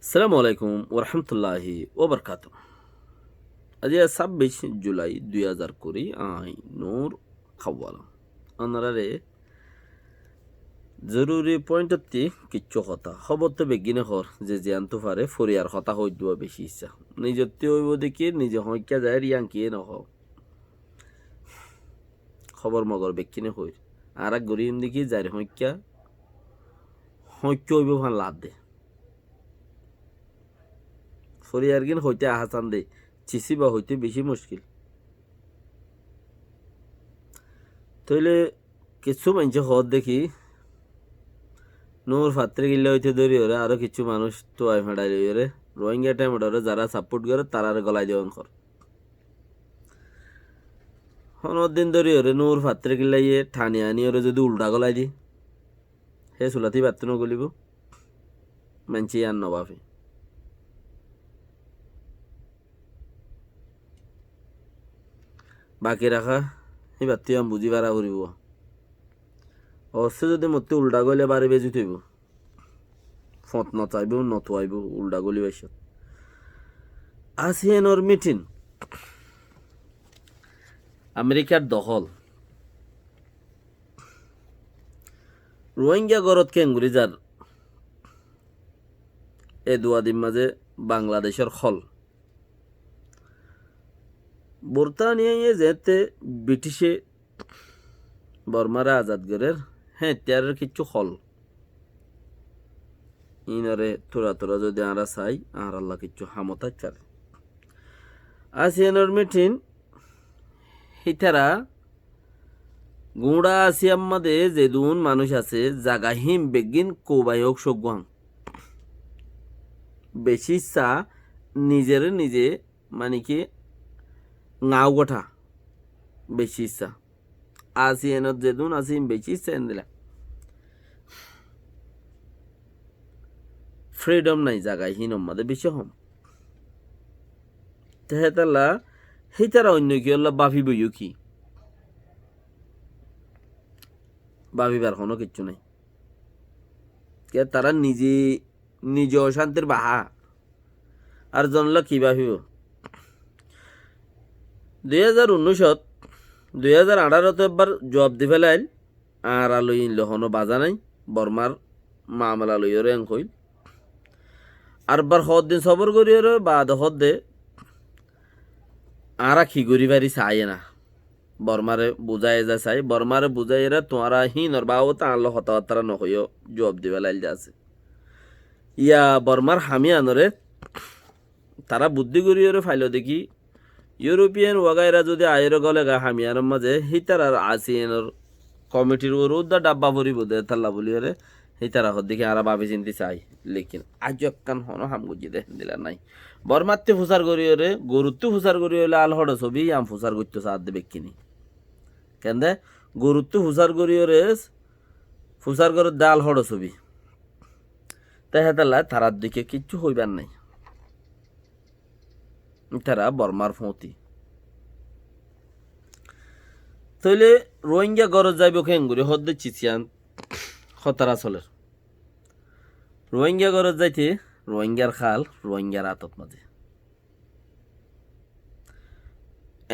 আসসালামু আলাইকুম ওরহমতুল্লাহি ওবরকাত। আজ 26 জুলাই 2020 আই নূর খাওয়াল আনারে জরুরি পয়েন্টতি কিচ্ছু কথা খবর তো বেগিনে হর যে জানতে পারে ফরিয়ার কথা হই দেওয়া বেশি ইচ্ছা নিজত্ব হইব দেখি নিজে হইকা যায় রিয়াঙ্কিয়ে নহ খবর মগর বেকিনে হই আর এক গরিম দেখি যাই হইকা হইক হইব ভান লাভ দে ফরিয়ার গিন হইতে আহাসান দে চিসি বা হইতে বেশি মুশকিল তইলে কিছু মানুষ হদ দেখি নূর ফাত্রে গিল্লা হইতে ধরি ওরে আরো কিছু মানুষ তো আই ফেড়াই লই ওরে রোহিঙ্গা টাইম ওরে যারা সাপোর্ট করে তারার গলায় দেওয়ান কর দিন ধরি ওরে নূর ফাত্রে গিল্লাইয়ে ঠানি আনি ওরে যদি উল্টা গলায় দি হে চুলাতি বাত্তু নগলিব মানছি আর নবাফে বাকি রাখা সেই বাত্তি আম বুঝি বাড়া করিব অবশ্যই যদি মতে উল্টা গলে বাড়ি বেজি থইব ফত নচাইব নতুয়াইব উল্টা গলি বাইছত ANCM মিটিং আমেরিকার দখল রোহিঙ্গা গরত কেঙ্গুরি যার এ দুয়াদিন মাঝে বাংলাদেশের খল বর্তানিয়া যেতে ব্রিটিশে বর্মারা আজাদ গরের হ্যাঁ ত্যারের কিছু খল ইনারে তোরা তোরা যদি আরা চাই আর আল্লাহ কিছু হামতাই চারে ANCM মিটিং হিতারা গুঁড়া আসিয়াম মাদে যেদুন মানুষ আছে জাগাহিম বেগিন কোবায়ক সগুয়াং বেশি চা নিজের নিজে মানে কি নাও গঠা বেশি ইচ্ছা ANCM যেদুন আসিম বেশি ইচ্ছা এন দিলা ফ্রিডম নাই জাগায় হিনম মাদে বেশি হম তেহেতাল্লা হিতারা অন্য কি আল্লাহ বাফি বইও কি ভাবিবার কোনো কিচ্ছু নাই কে তারা নিজে নিজে অশান্তির বাহা আর জনলা কি ভাবিব 2019 2018 একবার জবাব দি ফেলাইল আর আলোই লহনো বাজা নাই বর্মার মামলা লইয়রে এং কইল আর বার হদ দিন সবর করিয়রে বাদ হদ দে আরা কি করি পারি চাই না বর্মারে বুঝাই যা চাই বর্মারে বুঝাই রে তোমারা হিনর বাও তাহলে হতাবার্তা নহইও জবাব দিবে লাইল আছে ইয়া বর্মার হামি আনরে তারা বুদ্ধি করিয়রে ফাইল দেখি ইউরোপিয়ান ওয়াগাইরা যদি আয়ের গলে গা হামিয়ার মাঝে হিতার আর ANCM কমিটির ওর উদ্দা ডাব্বা ভরি বোধে তাল্লা বলিয়রে হিতারা হদ দেখি আরা ভাবি চিন্তি চাই লেকিন আজ একখান হন হাম গুজি দে দিলা নাই বর্মাত্তে ফুসার করিয়রে গরুত্ব ফুসার করিয়লে আল হড় ছবি আম ফুসার করতে সাথ দেবে কিনি কেন গরুত্ব ফুসার করিয়রে ফুসার করে ডাল হড় ছবি তাই হেতাল্লা তারার দিকে কিচ্ছু হইবার নাই তারা বর্মার ফতি তইলে রোহিঙ্গা গরজ যাইব খেঙ্গুরি হদ্দে চিচিয়ান খতরা চলের রোহিঙ্গা গরজ যাইতে রোহিঙ্গার খাল রোহিঙ্গার আতত মাঝে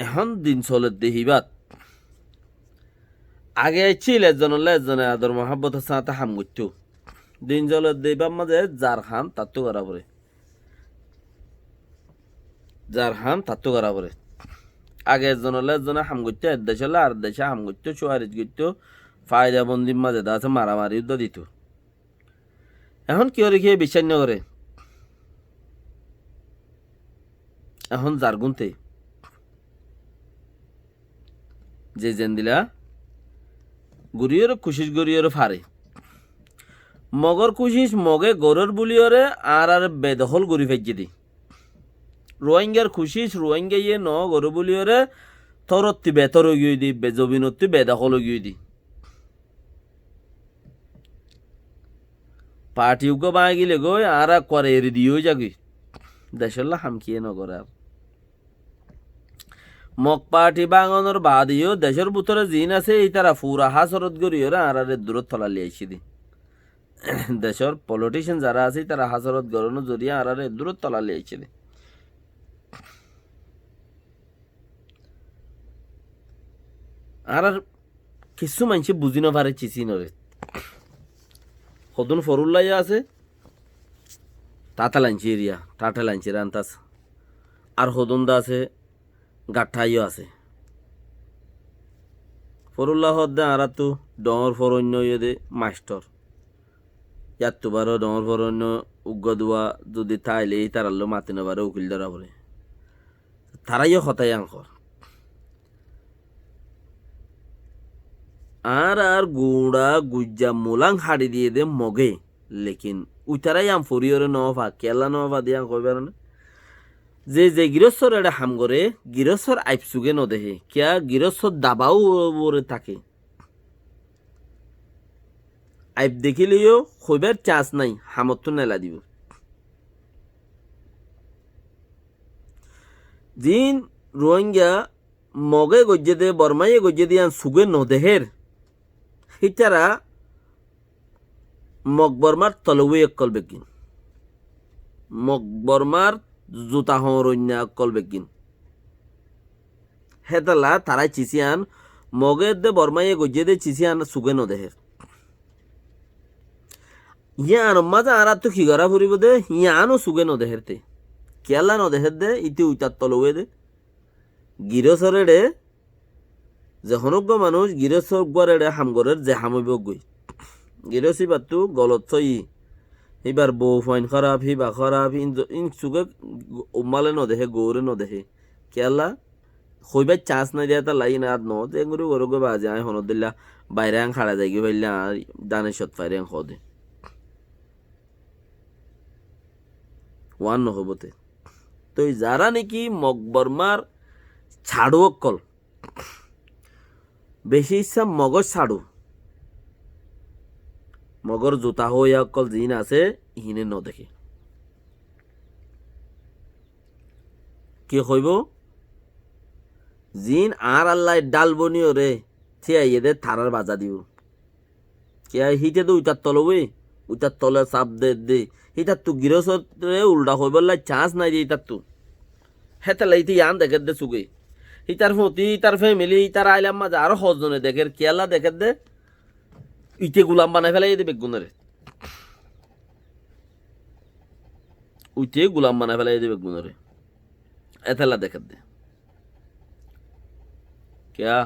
এখন দিন চলে দেহিবাত আগে ছিল একজনে আদর মহাব্বত সাথে হাম করতো দিন চলে দেবার মাঝে যার হাম তার তো করা পরে যার হাম তার তো করা পরে আগে একজনে হাম করতো এক দেশ হলে আর দেশে হাম করতো চুয়ারিত করতো ফায়দা বন্দির মাঝে দাঁড়াতে মারামারি যুদ্ধ দিত এখন কি করে খেয়ে বিশ্বাস করে এখন যার গুনতে যে জেন দিলা গরিয়র কুশিস গরিয়র ফারে মগর কুশিস মগে গরর বুলিয়রে আর আর বেদখল গরি ফেজি দি রোহিঙ্গার খুশিস রোহিঙ্গা ইয়ে ন গর বুলিয়রে তরত্তি বেতর গিয়ে দি জবিনত্তি বেদখল গিয়ে দি পার্টি উগো বাঁ গিলে গই আর করে এরি দিয়েও যাগি দেশের হামকিয়ে নগর আর মক পার্টি বাঙানোর বাদিও দেশের ভিতরে জিন আছে এই তারা ফুরা হাসরত গরিয়রে আর দূরত তলালি আইসি দি দেশের পলিটিশিয়ান যারা আছে তারা হাজারত গড়ানোর জরিয়া আর দূরত তলা লিয়েছে আর কিছু মানুষ বুঝি না পারে চিচি নরে সদন ফরুল্লাই আছে টাটা লাঞ্চি রান্তাস আর সদনদা আছে গাঠাইও আছে ফরুল্লাহ হদ্দে আর তো ডর ফরণ্য দে মাস্টর ইয়াত তো বারো ডর ফরণ্য উগ্র দোয়া যদি তাইলে তারাল্লো মাতি নেবারে উকিল ধরা বলে তারাইও হতাই আঙ্কর আর গুড়া গুজ্জা মোলাং হাড়ি দিয়ে দে মগে লেকিন উইতারাই আম ফরিয়রে নভা কেলা নভা দিয়ে কইবার না যে গৃহস্থর এটা হাম করে গৃহস্থর আইপ সুগে নদেহে কিয়া গৃহস্থর দাবাও ওরে থাকে আইপ দেখিলেও হইবার চান্স নাই হামত তো নেলা দিব দিন রোহিঙ্গা মগে গজ্জে দে বর্মাইয়ে গজ্জে দিয়ে সুগে নদেহের হিতারা মকবরমার তলবে অকল বেকিন মকবরমার জুতা হরণ্যা অকল বেকিন হেতালা তারাই চিচিয়ান মগে দে বর্মাইয়ে গজ্জে দে চিচিয়ান সুগে নদেহের ইয়ান মাঝে আর তো খিগরা ফুরিব দে ইয়ানো সুগে নদেহের তে কেলা নদেহের দে ইতি উইতার তলবে দে গিরসরে ডে যে হনজ্ঞ মানুষ গিরসর গড়ে হামগরের যে হামইব গই গিরসি বাতু গলত ছই এবার বউ ফাইন খারাপ হিবা খারাপ ইন সুগে উমালে নদেহে গৌরে নদেহে কেলা হইবার চান্স নাই দিয়া তা লাইন আর ন এগুলো গরগে বাজে আয় হনদ দিল্লা বাইরে আং খাড়া যাই পাইলে আর দানে সত ফাইরে আং খদে ওয়ান নহবতে তো যারা নাকি মকবরমার ছাড়ু অকল বেশি ইচ্ছা মগজ ছাড়ু মগর জোতা হইয়া অকল জিন আছে ইহিনে নদেখে কি হইব জিন আর আল্লাহ ডাল বনিও রে থিয়া ইয়েদের থারার বাজা দিব কে হিতে তো উইটার তলবে উইটার তলে চাপ দে ইতার তো গৃহস্থরে উল্টা হইবার চান্স নাই যে ইতার তো হেতে লাইতে ইয়ান দেখে দে চুগে ইতার ফতি ইতার ফ্যামিলি ইতার আইলাম মাঝে আরো সজনে দেখের কেলা দেখে দে ইতে গুলাম বানাই ফেলাই দে বেগুনরে উইতে গুলাম বানাই ফেলাই দে বেগুনরে এতেলা দেখে দে কেয়া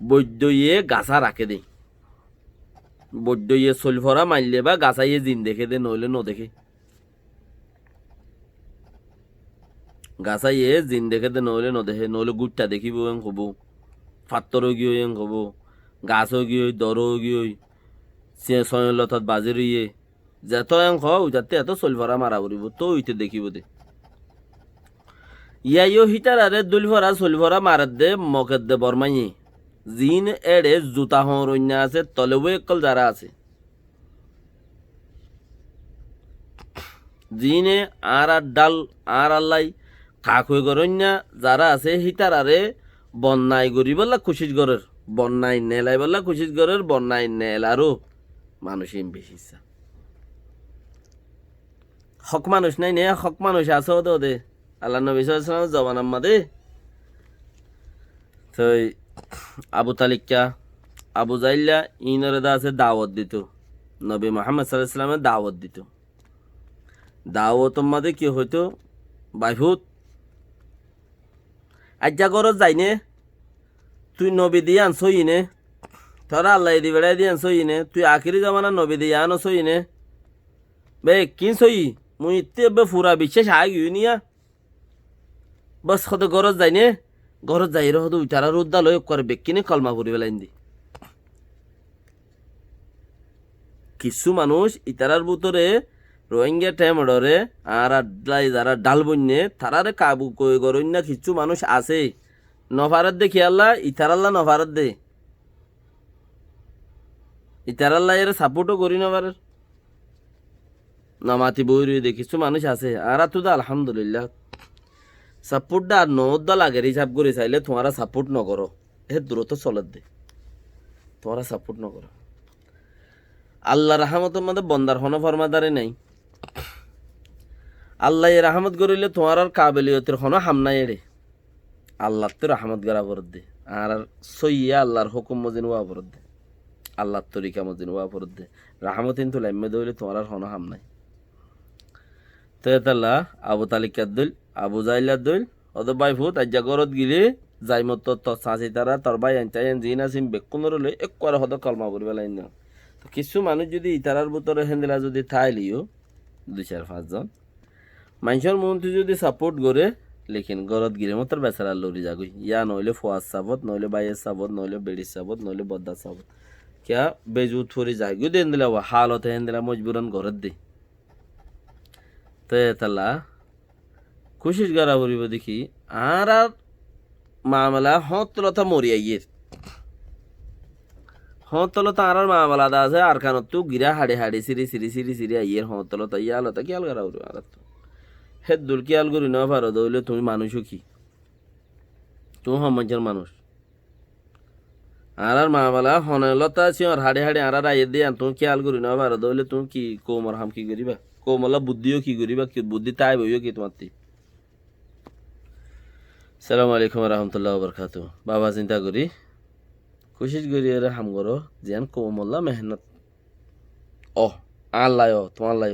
বৈদ্য ইয়ে গাছা রাখে দে বৈদ্য ইয়ে সলফরা মারলে বা গাছা ইয়ে জিন দেখে দে নইলে ন দেখে গাছা ইয়ে জিন দেখে দে নইলে ন দেখে নইলে গুটটা দেখিব এং হব ফাত্তর গিয়ে এং হব গাছও গিয়ে দরও গিয়ে সয়লতাত বাজের ইয়ে যত এং হয় যাতে এত সলফরা মারা পড়িব তো ওইতে দেখিব দে ইয়াইও হিটার আরে দুলফরা সলফরা মারাত দে মকের দে বরমাইয়ে জিন এড়ে জুতা হরণ্যা আছে তলেও একল যারা আছে জিনে আর ডাল আর আল্লাই কাক হয়ে গরণ্যা যারা আছে হিতার আরে বন্যায় গরি বললা খুশিস গরের বন্যায় নেলাই বললা খুশিস গরের বন্যায় নেল আরো মানুষ বেশি ইচ্ছা হক মানুষ নাই নে হক মানুষ আছে ওদে আল্লাহ নবী সাল্লাল্লাহু আলাইহি ওয়াসাল্লাম জবান আম্মাদে তো আবু তালিকা আবু জাইল্লা ইনরে দা আছে দাওয়াত দিত নবী মুহাম্মদ সাল্লাল্লাহু আলাইহি ওয়াসাল্লামের দাওয়াত দিত দাওয়াত মাদে কি হইতো বাইভূত আজ্জা গরজ যাইনে তুই নবী দিয়ে আনছইনে তোরা আল্লাহ দি বেড়াই দিয়ে আনছইনে তুই আখিরি জামানা নবী দিয়ে আনছইনে বে কিনছই মুই ইতে বে ফুরা বিশেষ আগিউনিয়া বস কত গরজ যাইনে গরজ যাই রহদ উইতারা রুদ্দা লয় করে বেকিনে কলমা পড়ি বেলাইন দি কিছু মানুষ ইতারার ভিতরে রোহিঙ্গা টেমডরে আর আড্লাই যারা ডাল বন্যে তারারে কাবু কই গরইনা কিছু মানুষ আছে নফারত দে খেয়াল্লা ইতারাল্লা নফারত দে ইতারাল্লা এর সাপোর্টও করি নবার নামাতি বই রয়ে দে কিছু মানুষ আছে আর তো আলহামদুলিল্লাহ সাপোর্টটা আর নদ্দা লাগে হিসাব করে চাইলে তোমারা সাপোর্ট নকরো এ দূরত চলত দে তোমরা সাপোর্ট নকরো আল্লাহ রাহমতের মধ্যে বন্দার হন ফরমাদারি নাই। আল্লাহ রাহমত করিলে তোমার আর কাবেলিয়তের হন হামনাই এড়ে আল্লাহ তো রাহমত গড়া বরদ দে আর সইয়া আল্লাহর হুকুম মজিন ওয়া বরদ দে আল্লাহর তরিকা মজিন ওয়া বরদ দে রাহমত কিন্তু লাইমে দইলে তোমার আর হন হামনাই। তো এতাল্লা আবু তালিকার দইল আবু জাইলার দইল অদ বাই ভূত আজ্জা গরত গিলে যাই মত তো চাচি তারা তোর ভাই আনচাই জিন আসিম বেকুনর লই এক করে হদ কলমা পড়ি বেলাই না। তো কিছু মানুষ যদি ইতারার ভিতরে হেন্দিলা যদি থাইলিও 2-4-5 জন মানুষের মন্ত্রী যদি সাপোর্ট করে লেকিন গরত গিরে মতর বেচারা লড়ি যাগুই ইয়া নইলে ফোয়াজ সাবত নইলে বাইয়ের সাবত নইলে বেড়ির সাবত নইলে বদ্দার সাবত क्या बेजूत थोड़ी जाएगी देन दिला हुआ हालत है दिला मजबूरन गरत दे। तो तला कोशिश करा बुरी वो देखी आरा मामला हाँ तो था मोरिया ये हाँ तो तारा मामला दास है आरकान तू गिरा हाड़े हाड़े सिरी ये हाँ तो तैयार होता क्या करा बुरी आरत हे दुल की आल गुरी ना पारो दोले तुम्हें मानुषो की तुम हम मंजर मानुष আর মামালা হনলতা আছে আর হাড়ে হাড়ে আর আইয়ে দিয়ে তুমি খেয়াল করি না পারো দইলে তুমি কি কোমর হাম কি করিবা কোমলা বুদ্ধিও কি করিবা কি বুদ্ধি তাই বইও কি তোমার সালাম আলাইকুম রহমতুল্লাহ বরকাত বাবা চিন্তা করি কোশিশ করি এর হাম করো যেন কোমলা মেহনত ও আল্লাহ তোমার লাই